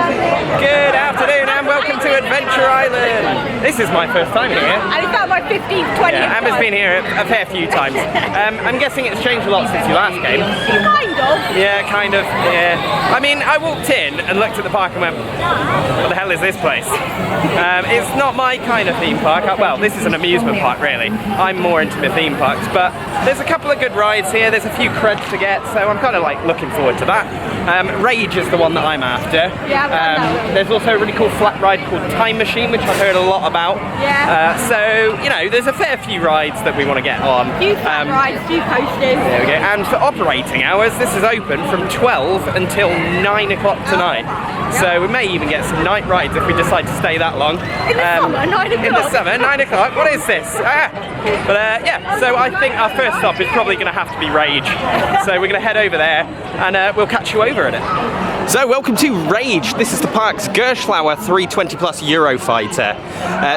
Good afternoon and welcome to Adventure Island. This is my first time here. And it's about my 15th, 20th Yeah, Emma's been here a fair few times. I'm guessing it's changed a lot since your last game. Kind of. Yeah, kind of, yeah. I mean, I walked in and looked at the park and went, what the hell is this place? It's not my kind of theme park. Well, this is an amusement park, really. I'm more into the theme parks, but there's a couple of good rides here. There's a few creds to get, so I'm kind of like looking forward to that. Rage is the one that I'm after. Yeah, I've done that one. There's also a really cool flat ride called Time Machine, which I've heard a lot about. Yeah. So, you know, there's a fair few rides that we want to get on. Few flat rides, few coasters. There we go. And for operating hours, this is open from 12 until 9 o'clock tonight. So we may even get some night rides if we decide to stay that long. In the summer, 9 o'clock. In the summer, 9 o'clock. What is this? But yeah, so I think our first stop is probably going to have to be Rage. So we're going to head over there and we'll catch you over at it. So welcome to Rage. This is the park's Gerschlauer 320 plus Eurofighter.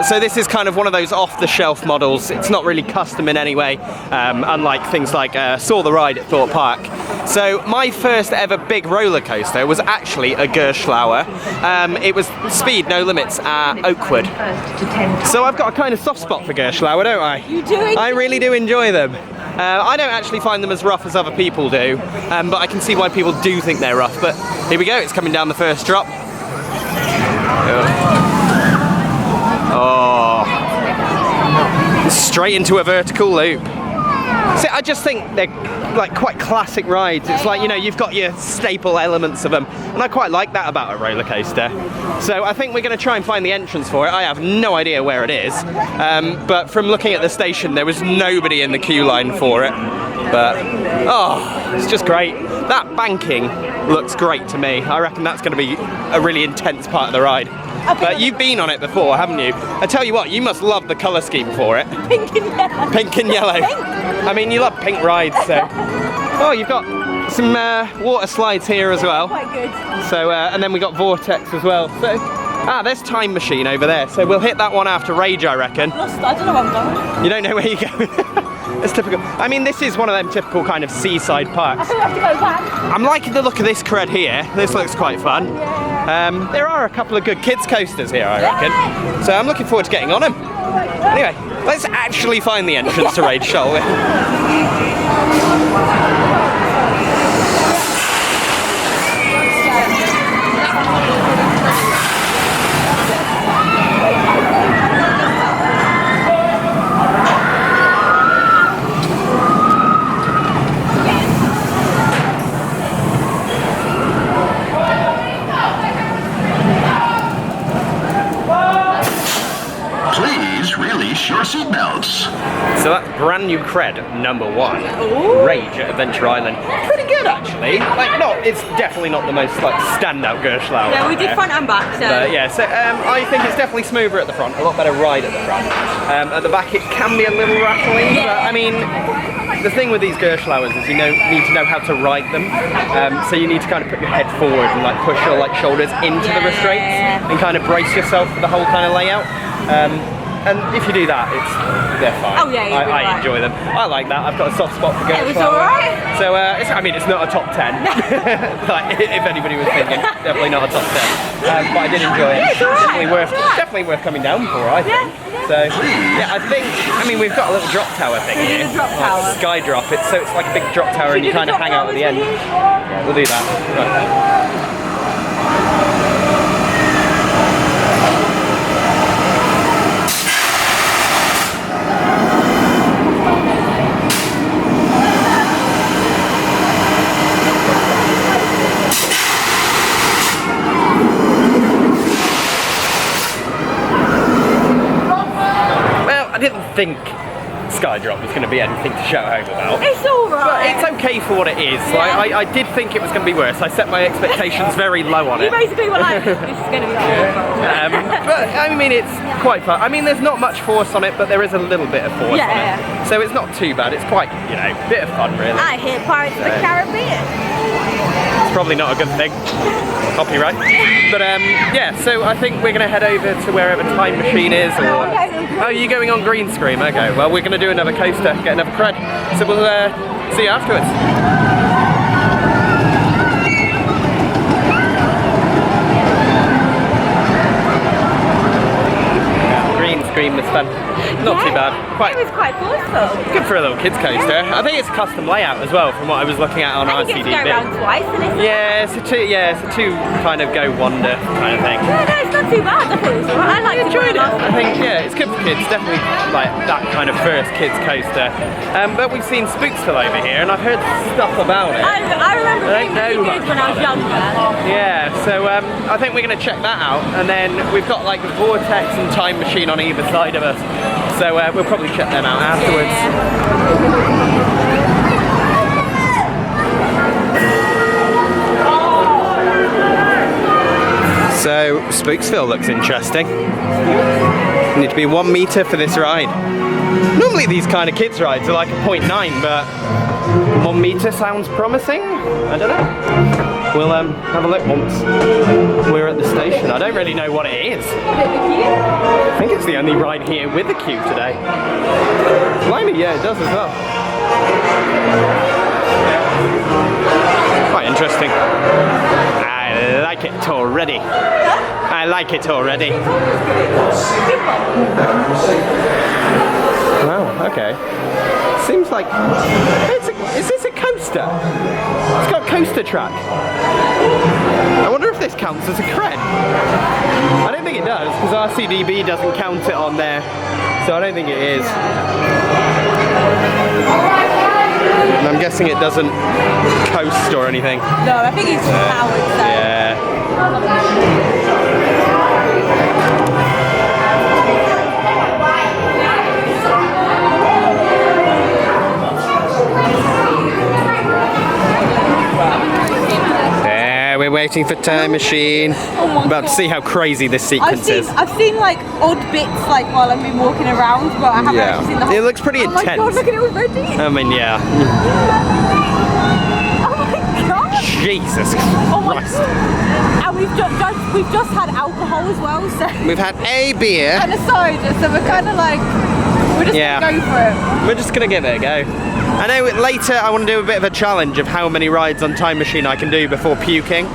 So this is kind of one of those off-the-shelf models. It's not really custom in any way, unlike things like Saw the Ride at Thorpe Park. So my first ever big roller coaster was actually a Gerschlauer. It was speed no limits at Oakwood. So I've got a kind of soft spot for Gerschlauer, don't I? You do? I really do enjoy them. I don't actually find them as rough as other people do, but I can see why people do think they're rough. But here we go, it's coming down the first drop. Oh. Straight into a vertical loop. See, I just think they're like quite classic rides. It's like, you know, you've got your staple elements of them, and I quite like that about a roller coaster. So I think we're going to try and find the entrance for it. I have no idea where it is, but from looking at the station, there was nobody in the queue line for it. But oh, it's just great. That banking looks great to me. I reckon that's going to be a really intense part of the ride. But you've been on it before, haven't you? I tell you what, you must love the colour scheme for it. Pink and yellow. Pink and yellow. Pink. I mean, you love pink rides, so. Oh, you've got some water slides here as well. Quite good. So, and then we got Vortex as well. So, there's Time Machine over there. So we'll hit that one after Rage, I reckon. Lost, I don't know where I'm going. You don't know where you're going. It's typical. I mean, this is one of them typical kind of seaside parks. I think we have to go back. I'm liking the look of this cred here. This looks quite fun. Yeah. There are a couple of good kids coasters here, I reckon. So I'm looking forward to getting on them. Anyway, let's actually find the entrance to Rage, shall we? Your seatbelts. So that's brand new cred number 1. Ooh. Rage at Adventure Island. Pretty good actually. Like, it's definitely not the most like standout Gerschlauer. Yeah, we did front and back, so. Yeah, so I think it's definitely smoother at the front, a lot better ride at the front. At the back it can be a little rattling, but I mean, the thing with these Gerschlauers is you need to know how to ride them. So you need to kind of put your head forward and like push your like shoulders into the restraints and kind of brace yourself for the whole kind of layout. And if you do that, they're fine. Oh yeah, I enjoy them. I like that. I've got a soft spot for Gerschlauer. It was alright. So I mean, it's not a top 10. Like, if anybody was thinking, definitely not a top 10. But I did enjoy it. Definitely worth coming down for, I think. Yeah. So yeah, I mean, we've got a little drop tower thing here. The drop tower. Like sky drop. So it's like a big drop tower, and you kind of hang out at the end. Yeah, we'll do that. Right. I didn't think Skydrop was going to be anything to shout home about. It's alright. But it's okay for what it is. Yeah. Like, I did think it was going to be worse. I set my expectations very low on it. You basically were like, this is going to be awful. But I mean, it's quite fun. I mean, there's not much force on it, but there is a little bit of force on it. So it's not too bad. It's quite, you know, a bit of fun, really. I hear Pirates of the Caribbean. It's probably not a good thing. Copyright. But yeah, so I think we're going to head over to wherever Time Machine is. Or... Oh, you're going on green screen? Okay, well, we're going to do another coaster, get another cred. So we'll see you afterwards. fun. Not too bad. It was quite forceful. Good for a little kids coaster. I think it's custom layout as well, from what I was looking at on And you get to go RCDB. around twice, and it's It's a two kind of go wonder kind of thing. yeah, no, it's not too bad. I thought it was alright. I liked Enjoyed it. last I think it's good for kids. Definitely like that kind of first kids coaster. But we've seen Spooksville over here, and I've heard stuff about it. I remember I being don't know really good when I was younger. Yeah, so I think we're going to check that out, and then we've got like a vortex and time machine on either side of us, so we'll probably check them out afterwards. So Spooksville looks interesting. You need to be 1 meter for this ride. Normally these kind of kids rides are like a 0.9, but 1 meter sounds promising. I don't know. We'll have a look once we're at the station. I don't really know what it is. I think it's the only ride here with a queue today. Blimey, yeah, it does as well. Quite interesting. I like it already. I like it already. Wow, okay. Seems like is this a coaster? It's got coaster track. I wonder if this counts as a cred. I don't think it does, because RCDB doesn't count it on there, so I don't think it is. And I'm guessing it doesn't coast or anything. No, I think it's just powered. So. Yeah. We're waiting for Time Machine. Oh my About to God. see how crazy this sequence is. I've seen like odd bits like while I've been walking around, but I haven't actually seen the whole. It looks pretty Oh my intense. God, look at it already. I mean, yeah. Oh my God. Jesus Oh my Christ. God. And we've just had alcohol as well, so. We've had a beer. And a soda, so we're kind of like, we're just gonna go for it. We're just gonna give it a go. I know later I want to do a bit of a challenge of how many rides on Time Machine I can do before puking.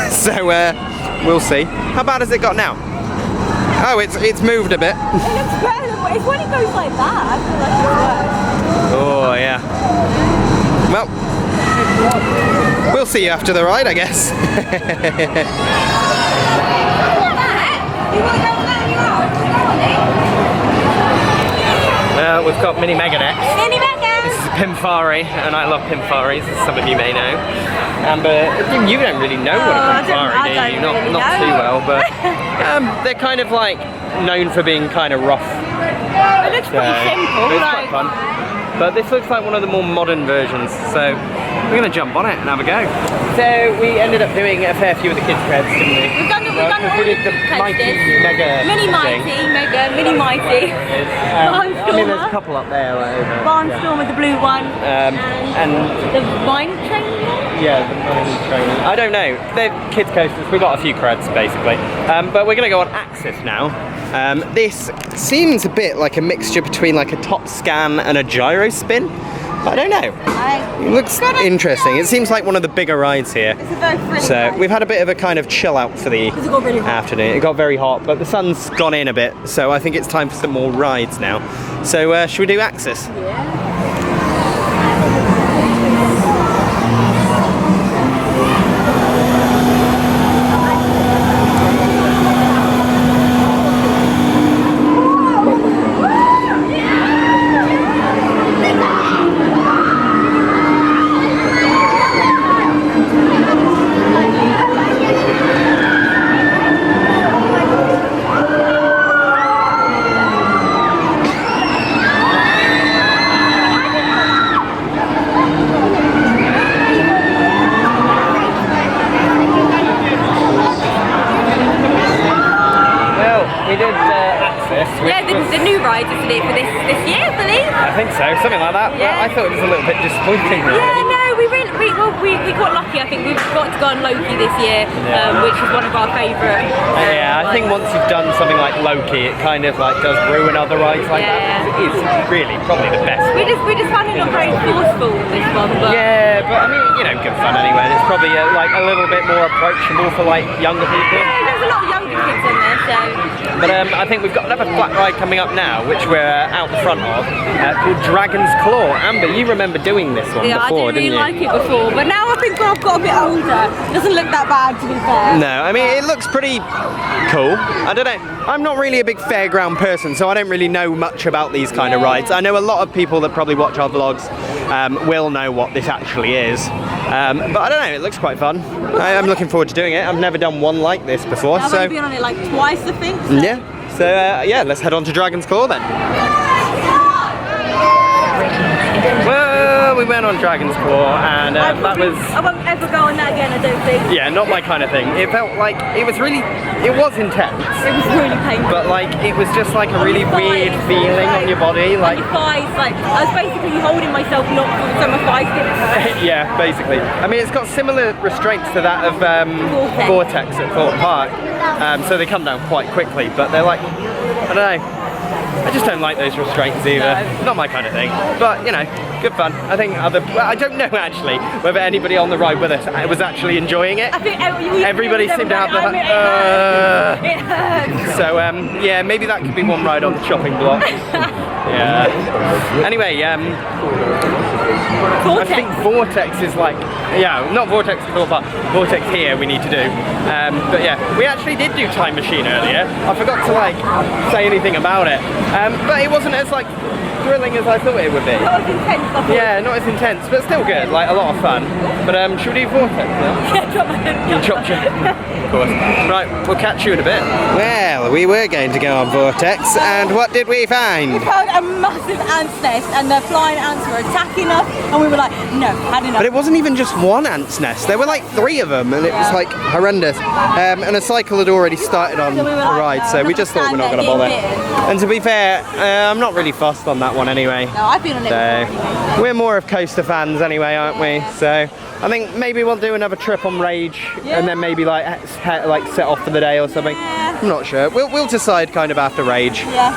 So we'll see. How bad has it got now? Oh, it's moved a bit. It looks better than what, it's when it goes like that, I feel like it's worse. Oh yeah. Well, we'll see you after the ride, I guess. We've got Mini Mega next. Mini Mega! This is Pimfari, and I love Pimfaris, as some of you may know. Amber, you don't really know what a Pimfari do you? Not too well, but they're kind of like known for being kind of rough. It looks pretty simple. It's quite fun. But this looks like one of the more modern versions, so we're going to jump on it and have a go. So we ended up doing a fair few of the kids' creds, didn't we? We've done all we did the Mighty Mega Mini Mighty, thing. Mega, Mini Mighty. I mean, there's a couple up there. Like, over. Barnstorm with the blue one. And the Vine Train one? yeah, the Mine Train. I don't know. They're kids' coasters. We've got a few creds, basically. But we're going to go on Axis now. This seems a bit like a mixture between like a top scan and a gyro spin. I don't know. It looks interesting. It seems like one of the bigger rides here. It's a very friendly So ride. we've had a bit of a kind of chill out for the It got really hot. afternoon. It got very hot, but the sun's gone in a bit, so I think it's time for some more rides now. So should we do Axis? Yeah. We did Axis. Yeah, the new ride, isn't it, for this year, I believe? I think so, something like that. Yeah. Well, I thought it was a little bit disappointing. Really. Yeah, no, we we got lucky. I think we've got to go on Loki this year, which is one of our favourite. Yeah, I think once you've done something like Loki, it kind of like does ruin other rides like that. It is really probably the best. We just found it not very forceful this one, but yeah, but I mean, you know, good fun anyway. It's probably like a little bit more approachable for like younger people. yeah, there's a lot of younger kids on there, so. But I think we've got another flat ride coming up now, which we're out in front of, called Dragon's Claw. Amber, you remember doing this one before, I didn't really didn't you? like it before, but now I think when I've got a bit older, it doesn't look that bad, to be fair. No, I mean, it looks pretty cool. I don't know. I'm not really a big fairground person, so I don't really know much about these kind of rides. I know a lot of people that probably watch our vlogs will know what this actually is. But I don't know, it looks quite fun. I'm looking forward to doing it. I've never done one like this before. I've only been on it like twice, I think. So. Yeah. So yeah, let's head on to Dragon's Claw then. Well, we went on Dragon's Claw, and that was. I won't ever go on that again, I don't think. Yeah, not my kind of thing. It felt like it was intense. It was really painful. But like, it was just like a really weird feeling on your body, like. Your thighs, like I was basically holding myself not so my thighs didn't hurt. Yeah, basically. I mean, it's got similar restraints to that of Vortex at Thorpe Park. So they come down quite quickly, but they're like, I don't know. I just don't like those restraints either. No. Not my kind of thing. But, you know, good fun. I think I don't know actually whether anybody on the ride with us was actually enjoying it. I think everybody seemed to have the... it hurts. So, yeah, maybe that could be one ride on the chopping block. Yeah. Anyway, Vortex. I think Vortex is like, yeah, not Vortex at all, but Vortex here we need to do. But yeah, we actually did do Time Machine earlier. I forgot to like say anything about it, but it wasn't as like thrilling as I thought it would be. Not as intense. Yeah, not as intense, but still good, like a lot of fun. But should we do Vortex now? Yeah, drop my head. You chop your... Of course. Right, we'll catch you in a bit. Well, we were going to go on Vortex, and what did we find? We found a massive ant's nest, and the flying ants were attacking us, and we were like, no, had enough. But it wasn't even just one ant's nest. There were like 3 of them, and it was like horrendous. And a cycle had already started on the ride, so we just thought we're not going to bother. And to be fair, I'm not really fussed on that one anyway. No, I've been on it before anyway. We're more of coaster fans anyway, aren't we? So I think maybe we'll do another trip on Rage, and then maybe like set off for the day or something. Yeah. I'm not sure. We'll decide kind of after Rage. Yeah.